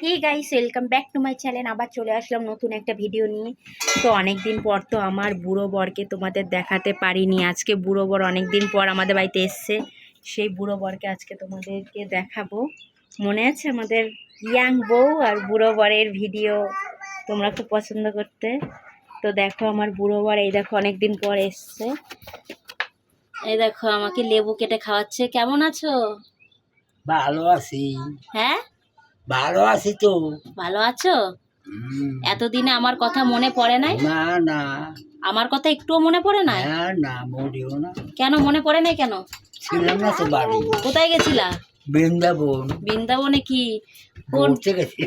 Hey guys, welcome back to my channel. আবার চলে আসলাম নতুন একটা ভিডিও নিয়ে। তো অনেক দিন পর তো আমার বুড়ো বরকে তোমাদের দেখাতে পারিনি। আজকে বুড়ো বর অনেক দিন পর আমাদের বাড়িতে এসছে। সেই বুড়ো বরকে আজকে তোমাদেরকে দেখাবো। মনে আছে আমাদের ইয়াং বউ আর বুড়ো বরের ভিডিও তোমরা খুব পছন্দ করতে। তো দেখো আমার বুড়ো বর, এই দেখো অনেক দিন পর এসছে। এই দেখো আমাকে লেবু কেটে খাওয়াচ্ছে। কেমন আছো? ভালো আছি। হ্যাঁ, ভালো আছি তো। ভালো আছো? এতদিনে আমার কথা মনে পড়ে নাই? না না, আমার কথা একটুও মনে পড়ে নাই? না না, মোটেও না। কেন মনে পড়ে নাই কেন? ছিলাম না তো বাড়ি। কোথায় গেছিলা? বৃন্দাবন বৃন্দাবনে কি? কোন, ঘুরতে গেছি।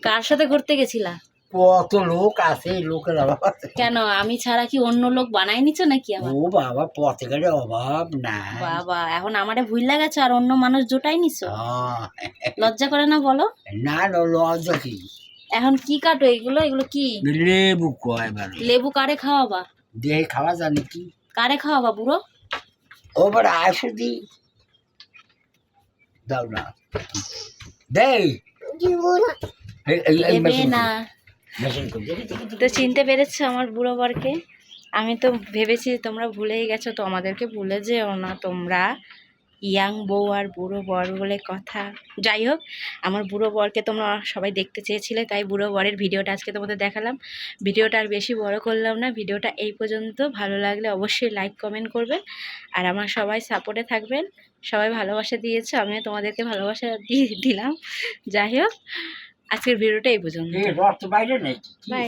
কার সাথে ঘুরতে গেছিলা? কত লোক আছে, লোকের অভাব আছে। কেন আমি ছাড়া কি অন্য লোক বানাই নিছো নাকি আমার? ও বাবা, পথে ঘাটে অভাব নাই। বাবা, এখন আমারে ভুইলা গেছো আর অন্য মানুষ জোটাই নিছো? আহ, লজ্জা করে না বলো? না না, লজ্জা কি? এখন কি কাটো এগুলো? এগুলো কি? লেবু কয় এবারে লেবু কারে খাওয়াবা? দিয়ে খাওয়া জানি কি? কারে খাওয়াবা বুড়ো? ওবার আসো দি, দাও না, দেই দেবে না। মেশিন করে তো চিনতে পেরেছো আমার বুড়ো বরকে? আমি তো ভেবেছি তোমরা ভুলেই গেছো, তো আমাদেরকে ভুলে যেও না তোমরা। ইয়াং বউ আর বুড়ো বর বলে কথা। যাই হোক, আমার বুড়ো বরকে তোমরা সবাই দেখতে চেয়েছিলে, তাই বুড়ো বরের ভিডিওটা আজকে তোমাদের দেখালাম। ভিডিওটা আর বেশি বড় করলাম না, ভিডিওটা এই পর্যন্ত। ভালো লাগলে অবশ্যই লাইক কমেন্ট করবেন, আর আমার সবাই সাপোর্টে থাকবেন। সবাই ভালোবাসা দিয়েছে, আমিও তোমাদেরকে ভালোবাসা দিলাম। যাই হোক, আজকের ভিডিওটা এই পর্যন্ত। রক্ত বাইরে নেই। বাই।